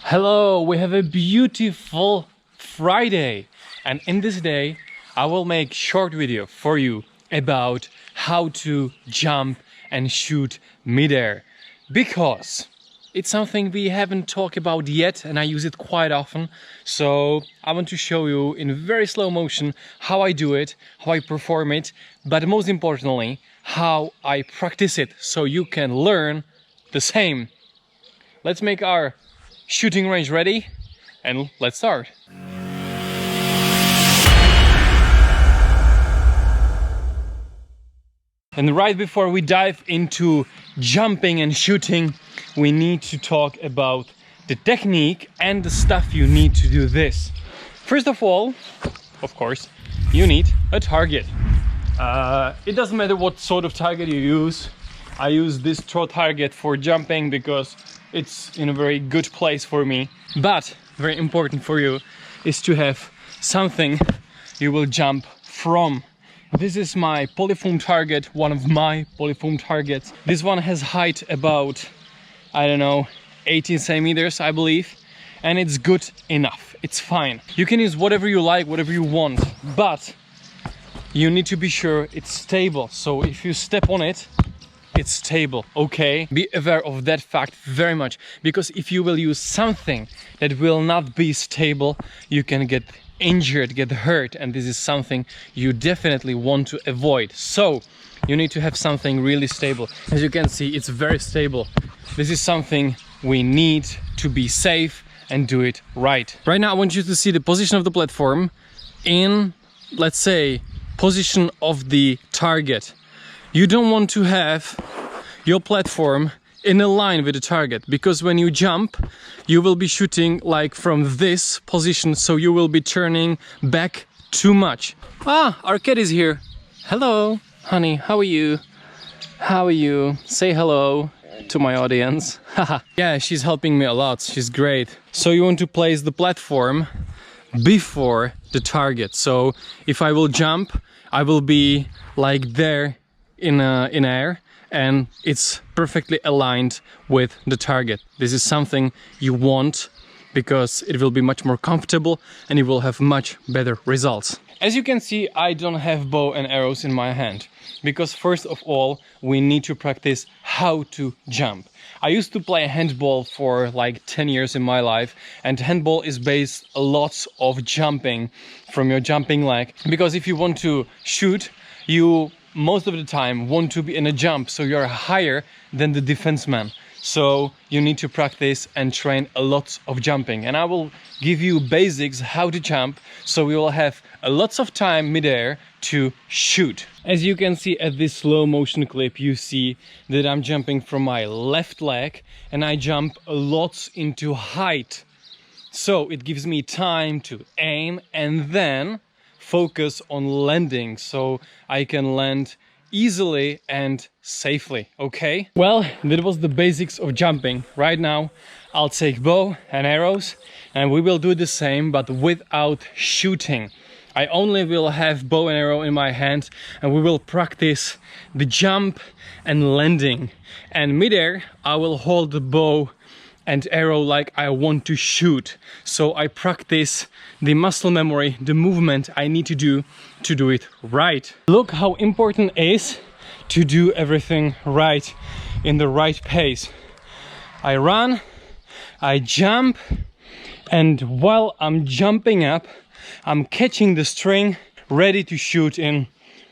Hello, we have a beautiful Friday, and in this day I will make short video for you about how to jump and shoot midair, because it's something we haven't talked about yet and I use it quite often. So I want to show you in very slow motion how I do it, how I perform it, but most importantly how I practice it so you can learn the same. Let's make our shooting range ready and let's start. And right before we dive into jumping and shooting, we need to talk about the technique and the stuff you need to do this. First of all, of course, you need a target. It doesn't matter what sort of target you use. I use this throw target for jumping because it's in a very good place for me. But very important for you is to have something you will jump from. This is my polyfoam target, one of my polyfoam targets. This one has height about, I don't know, 18 centimeters, I believe. And it's good enough, it's fine. You can use whatever you like, whatever you want, but you need to be sure it's stable. So if you step on it, it's stable, okay? Be aware of that fact very much, because if you will use something that will not be stable, you can get injured, get hurt, and this is something you definitely want to avoid. So you need to have something really stable. As you can see, it's very stable. This is something we need to be safe and do it right. Right now I want you to see the position of the platform in, let's say, position of the target. You don't want to have your platform in a line with the target, because when you jump you will be shooting like from this position, so you will be turning back too much. Our cat is here. Hello honey, how are you? How are you? Say hello to my audience. Yeah, she's helping me a lot, she's great. So you want to place the platform before the target, so if I will jump I will be like there in air, and it's perfectly aligned with the target. This is something you want because it will be much more comfortable and you will have much better results. As you can see, I don't have bow and arrows in my hand because first of all we need to practice how to jump. I used to play handball for like 10 years in my life, and handball is based a lot of jumping from your jumping leg, because if you want to shoot, you most of the time want to be in a jump, so you're higher than the defenseman. So you need to practice and train a lot of jumping, and I will give you basics how to jump, so we will have a lots of time midair to shoot. As you can see at this slow motion clip, you see that I'm jumping from my left leg and I jump a lot into height, so it gives me time to aim and then focus on landing, so I can land easily and safely, okay? Well, that was the basics of jumping. Right now I'll take bow and arrows and we will do the same, but without shooting. I only will have bow and arrow in my hand and we will practice the jump and landing, and midair I will hold the bow and arrow like I want to shoot. So I practice the muscle memory, the movement I need to do it right. Look how important it is to do everything right, in the right pace. I run, I jump, and while I'm jumping up, I'm catching the string, ready to shoot in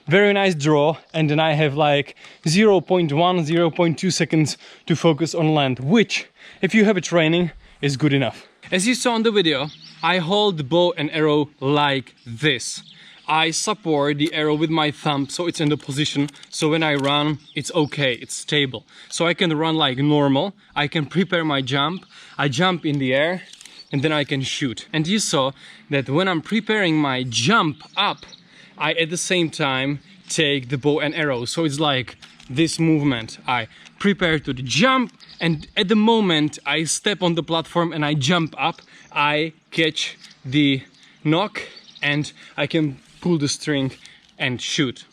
very nice draw, and then I have like 0.1, 0.2 seconds to focus on land, which, if you have a training, is good enough. As you saw in the video, I hold the bow and arrow like this. I support the arrow with my thumb, so it's in the position, so when I run, it's okay, it's stable. So I can run like normal, I can prepare my jump, I jump in the air, and then I can shoot. And you saw that when I'm preparing my jump up, I at the same time take the bow and arrow, so it's like this movement. I prepare to the jump, and at the moment I step on the platform and I jump up, I catch the knock and I can pull the string and shoot.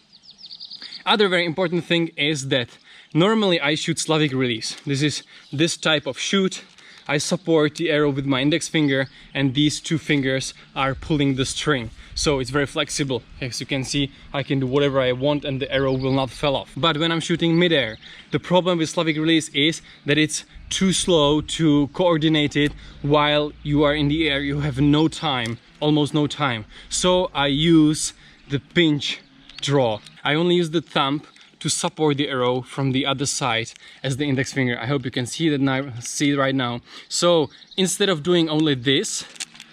Other very important thing is that normally I shoot Slavic release. This is this type of shoot I support the arrow with my index finger, and these two fingers are pulling the string. So it's very flexible. As you can see, I can do whatever I want and the arrow will not fall off. But when I'm shooting mid-air, the problem with Slavic release is that it's too slow to coordinate it while you are in the air. You have no time, almost no time. So I use the pinch draw. I only use the thumb to support the arrow from the other side as the index finger. I hope you can see that now, see it right now. So instead of doing only this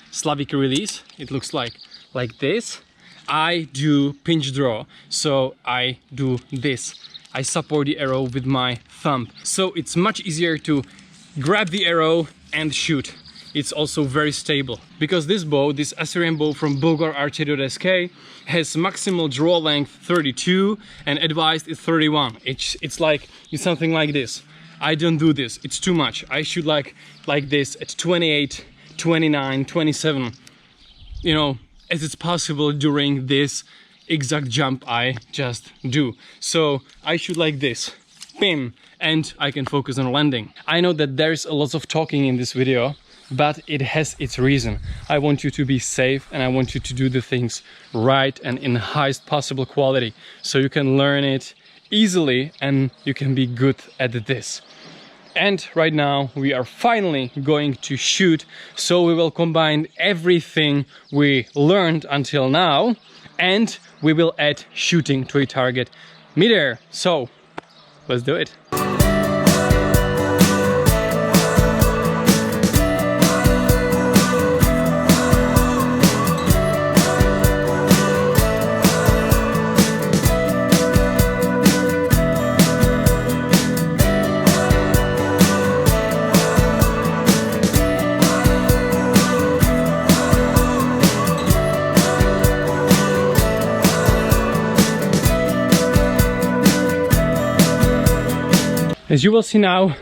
Slavic release, it looks like this, I do pinch draw. So I do this. I support the arrow with my thumb. So it's much easier to grab the arrow and shoot. It's also very stable because this bow, this Assyrian bow from bulgararchery.sk, has maximal draw length 32 and advised is 31. It's like it's something like this. I don't do this, it's too much. I shoot like this at 28, 29, 27, you know, as it's possible during this exact jump I just do. So I shoot like this, bim, and I can focus on landing. I know that there's a lot of talking in this video, but it has its reason. I want you to be safe and I want you to do the things right and in the highest possible quality, so you can learn it easily and you can be good at this. And right now we are finally going to shoot, so we will combine everything we learned until now and we will add shooting to a target mid-air. So let's do it. As you will see now,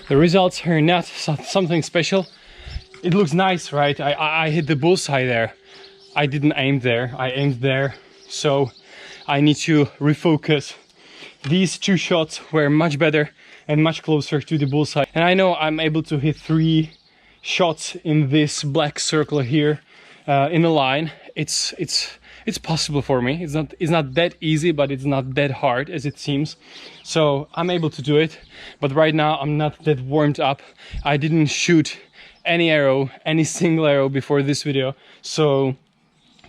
the results are not something special. It looks nice, right? I hit the bullseye there. I didn't aim there, I aimed there. So I need to refocus. These two shots were much better and much closer to the bullseye. And I know I'm able to hit 3 shots in this black circle here in a line. It's possible for me. It's not that easy, but it's not that hard as it seems. So I'm able to do it, but right now I'm not that warmed up. I didn't shoot any single arrow before this video, so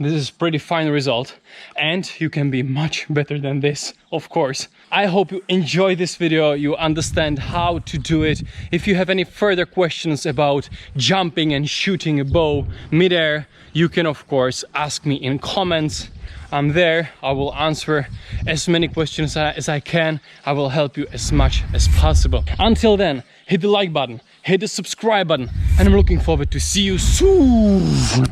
this is pretty fine result, and you can be much better than this, of course. I hope you enjoy this video, you understand how to do it. If you have any further questions about jumping and shooting a bow mid-air, you can of course ask me in comments. I'm there, I will answer as many questions as I can. I will help you as much as possible. Until then, hit the like button, hit the subscribe button, and I'm looking forward to see you soon.